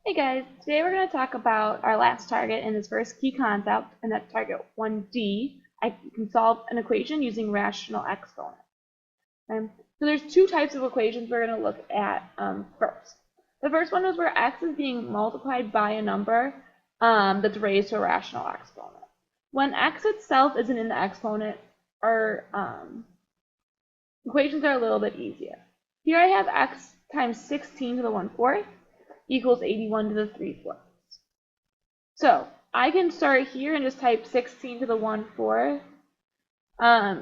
Hey guys, today we're going to talk about our last target in this first key concept, and that's target 1D. I can solve an equation using rational exponents. Okay? So there's two types of equations we're going to look at first. The first one is where x is being multiplied by a number that's raised to a rational exponent. When x itself isn't in the exponent, our equations are a little bit easier. Here I have x times 16 to the 1/4 equals 81 to the 3/4. So I can start here and just type 16 to the 1/4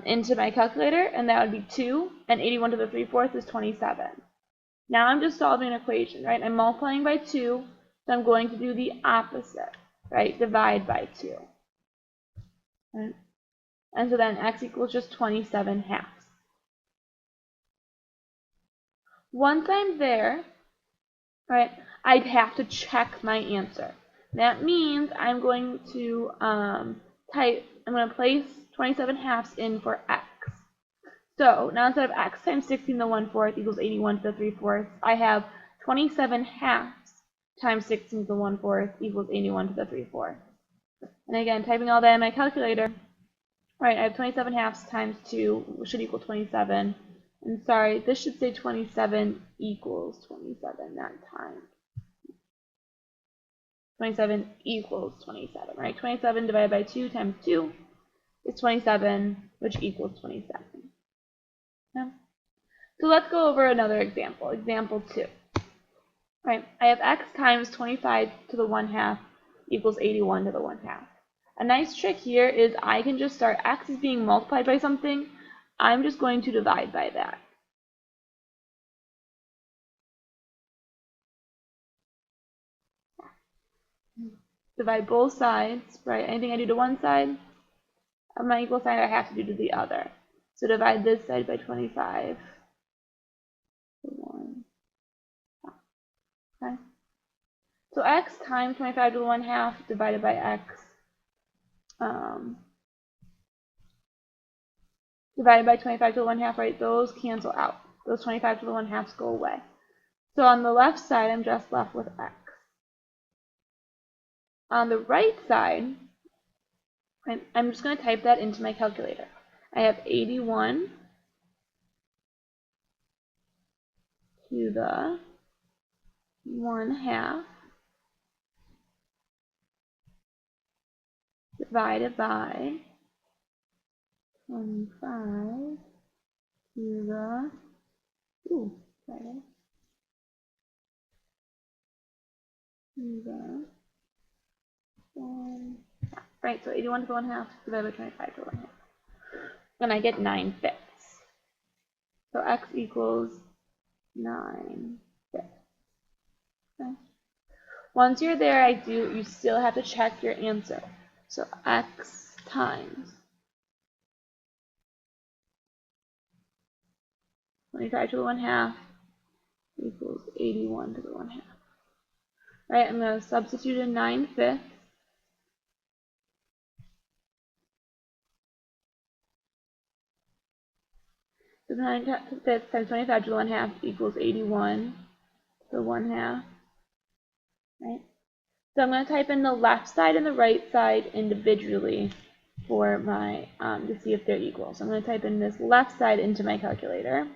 into my calculator, and that would be 2, and 81 to the 3/4 is 27. Now I'm just solving an equation, right? I'm multiplying by 2, so I'm going to do the opposite, right? Divide by 2. Right? And so then x equals just 27/2. Once I'm there, right, I'd have to check my answer. That means I'm going to I'm going to place 27/2 in for x. So now instead of x times 16 to the 1/4 equals 81 to the 3/4, I have 27/2 times 16 to the 1/4 equals 81 to the 3/4. And again, typing all that in my calculator, right, I have 27/2 times 2, which should equal 27. And sorry, this should say 27 equals 27, not times. 27 equals 27, right? 27 divided by 2 times 2 is 27, which equals 27. Yeah. So let's go over another example. Example 2. Right, I have x times 25 to the 1/2 equals 81 to the 1/2. A nice trick here is I can just start x is being multiplied by something. I'm just going to divide by that. Divide both sides, right? Anything I do to one side of my equal sign, I have to do to the other. So divide this side by 25. 1. Okay. So x times 25 to the 1/2 divided by x divided by 25 to the 1/2, right? Those cancel out. Those 25 to the 1/2 go away. So on the left side, I'm just left with x. On the right side, I'm just going to type that into my calculator. I have 81 to the 1/2 divided by 25 to the right, so 81 to the 1/2 divided by 25 to the 1/2. And I get 9/5. So x equals 9/5. Okay. Once you're there, you still have to check your answer. So x times 25 to the 1/2 equals 81 to the 1/2. Right, I'm going to substitute in 9/5. So 9/5 times 25 to the 1/2 equals 81 to the 1/2. Right? So I'm going to type in the left side and the right side individually for my to see if they're equal. So I'm going to type in this left side into my calculator.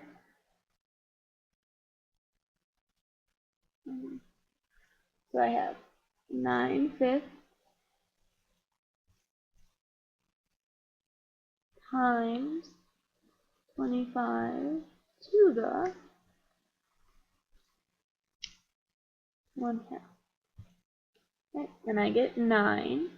So I have 9/5 times 25 to the 1/2. Okay, and I get 9.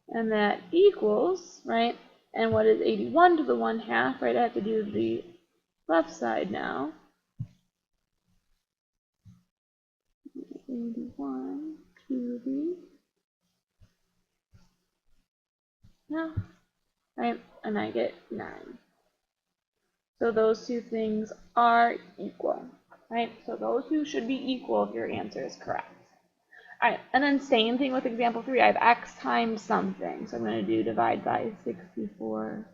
And that equals, right? And what is 81 to the 1/2, right? I have to do the left side now. 81 to the right? And I get 9. So those two things are equal, right? So those two should be equal if your answer is correct. All right, and then same thing with example 3. I have x times something. So I'm going to do divide by 64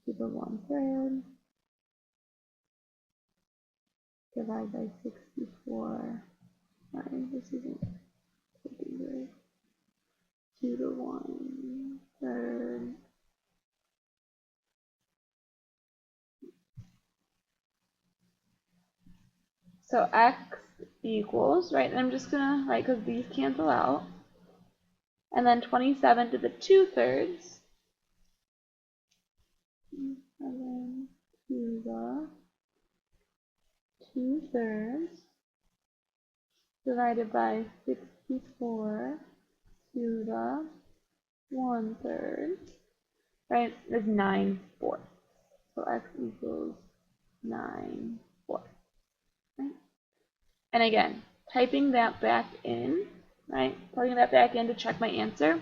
to the 1/3. divide by 64. This isn't 2 to 1 third. So x equals, right, and I'm just going to, right, because these cancel out, and then 27 to the 2/3, 27 to the 2/3, divided by 64 to the 1/3, right, is 9/4. So x equals 9/4. Right? And again, typing that back in, right, plugging that back in to check my answer,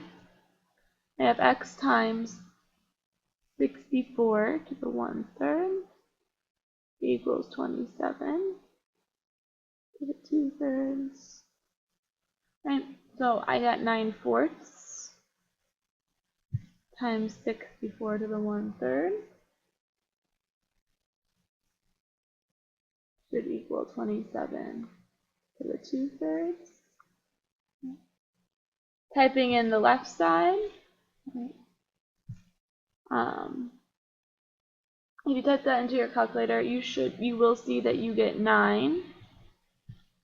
I have x times 64 to the 1/3 equals 27 to the 2/3. Right, so I got 9/4 times 64 to the 1/3 should equal 27 to the 2/3. Typing in the left side, right, if you type that into your calculator, you will see that you get 9.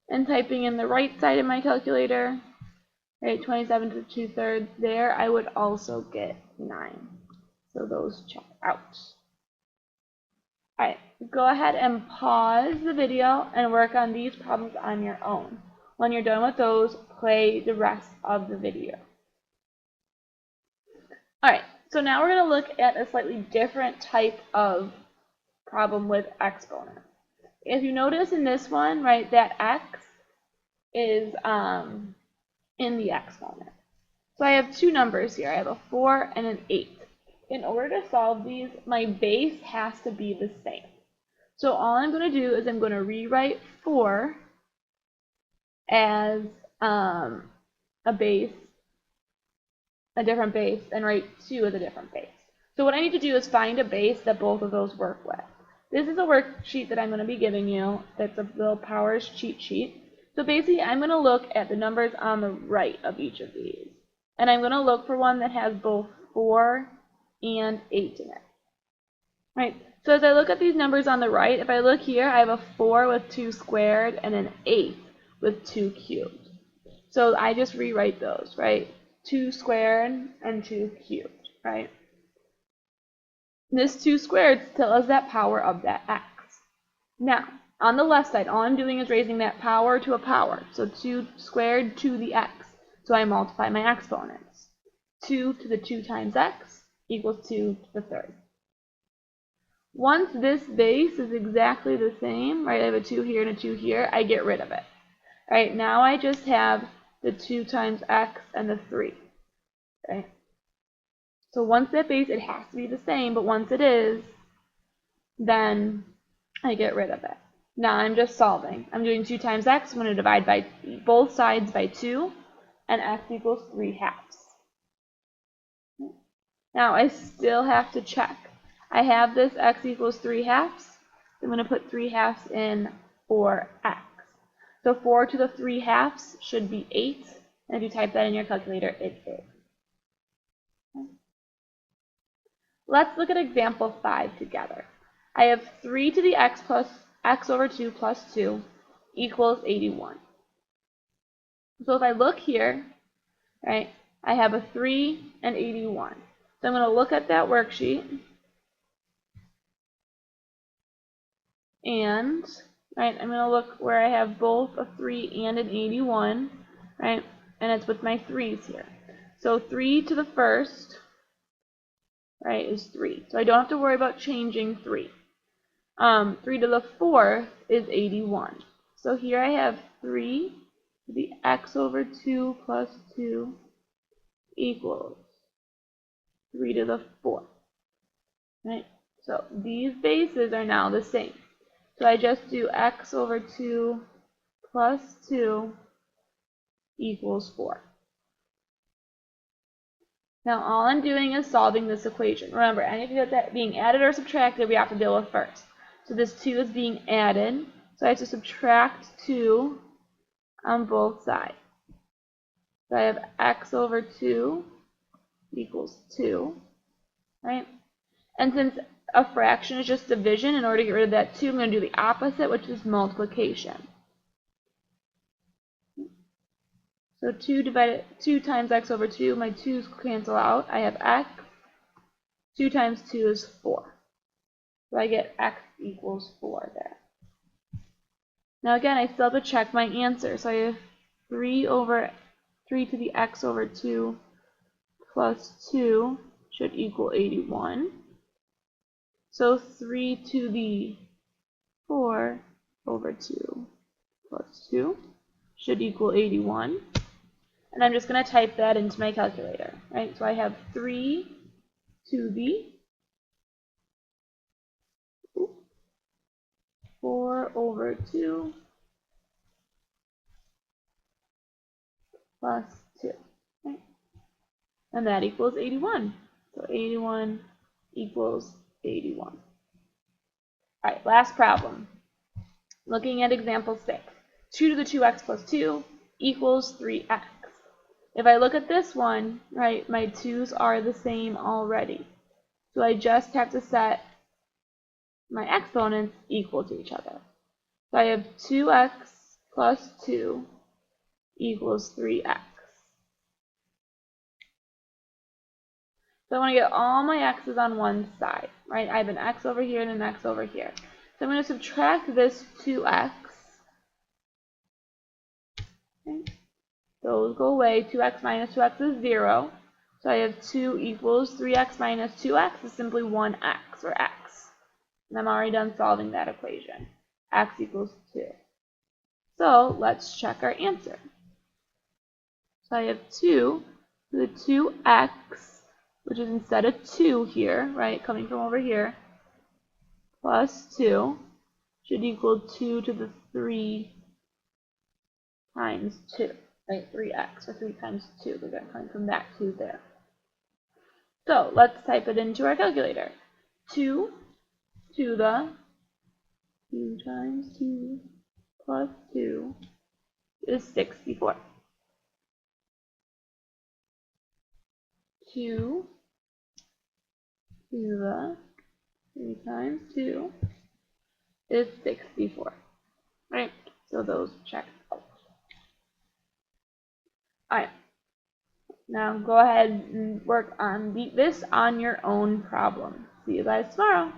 And typing in the right side of my calculator, right, 27 to the 2/3, there I would also get 9. So those check out. Alright, go ahead and pause the video and work on these problems on your own. When you're done with those, play the rest of the video. Alright, so now we're going to look at a slightly different type of problem with exponents. If you notice in this one, right, that x is in the exponent. So I have two numbers here. I have a 4 and an 8. In order to solve these, my base has to be the same. So all I'm going to do is I'm going to rewrite 4 as a different base, and write 2 as a different base. So what I need to do is find a base that both of those work with. This is a worksheet that I'm going to be giving you. That's a little Powers cheat sheet. So basically, I'm going to look at the numbers on the right of each of these. And I'm going to look for one that has both 4 and 8 in it. Right? So as I look at these numbers on the right, if I look here, I have a 4 with 2 squared and an 8 with 2 cubed. So I just rewrite those, right? 2 squared and 2 cubed, right? This 2 squared still has that power of that x. Now, on the left side, all I'm doing is raising that power to a power. So 2 squared to the x. So I multiply my exponents. 2 to the 2 times x equals 2 to the third. Once this base is exactly the same, right, I have a 2 here and a 2 here, I get rid of it. Right, now I just have the 2 times x and the 3. Okay? So once that base, it has to be the same, but once it is, then I get rid of it. Now I'm just solving. I'm doing 2 times x. I'm going to divide by both sides by 2, and x equals 3/2. Now I still have to check. I have this x equals 3/2. I'm going to put 3/2 in for x. So 4 to the 3/2 should be 8. And if you type that in your calculator, it is. Okay. Let's look at example 5 together. I have 3 to the x plus x over 2 plus 2 equals 81. So if I look here, right, I have a 3 and 81. So I'm going to look at that worksheet, and right, I'm going to look where I have both a 3 and an 81, right, and it's with my 3's here. So 3 to the first, right, is 3. So I don't have to worry about changing 3. 3 to the fourth is 81. So here I have 3 to the x over 2 plus 2 equals 3 to the fourth. Right? So these bases are now the same. So I just do x over 2 plus 2 equals 4. Now all I'm doing is solving this equation. Remember, anything that's being added or subtracted, we have to deal with first. So this 2 is being added, so So I have to subtract 2 on both sides. So I have x over 2 equals 2, right? And since a fraction is just division, in order to get rid of that 2, I'm going to do the opposite, which is multiplication. So 2 times x over 2, my 2's cancel out. I have x. 2 times 2 is 4. So I get x equals 4 there. Now again, I still have to check my answer. So I have 3 to the x over 2 plus 2 should equal 81. So 3 to the 4 over 2 plus 2 should equal 81. And I'm just going to type that into my calculator, right? So I have 3 to the 4 over 2 plus 2, right? And that equals 81. So 81 equals 81. All right, last problem. Looking at example 6. 2 to the 2x plus 2 equals 3x. If I look at this one, right, my 2's are the same already. So I just have to set my exponents equal to each other. So I have 2x plus 2 equals 3x. So I want to get all my x's on one side, right? I have an x over here and an x over here. So I'm going to subtract this 2x. Okay. Those go away. 2x minus 2x is 0. So I have 2 equals 3x minus 2x is simply 1x, or x. And I'm already done solving that equation. X equals 2. So let's check our answer. So I have 2 to the 2x, which is instead of 2 here, right, coming from over here, plus 2 should equal 2 to the 3 times 2, right, 3x, or 3 times 2, because I'm coming from that 2 there. So let's type it into our calculator. 2 to the 2 times 2 plus 2 is 64. 2 to the 3 times 2 is 64. Right? So those check out. Alright. Now go ahead and work on this on your own problem. See you guys tomorrow.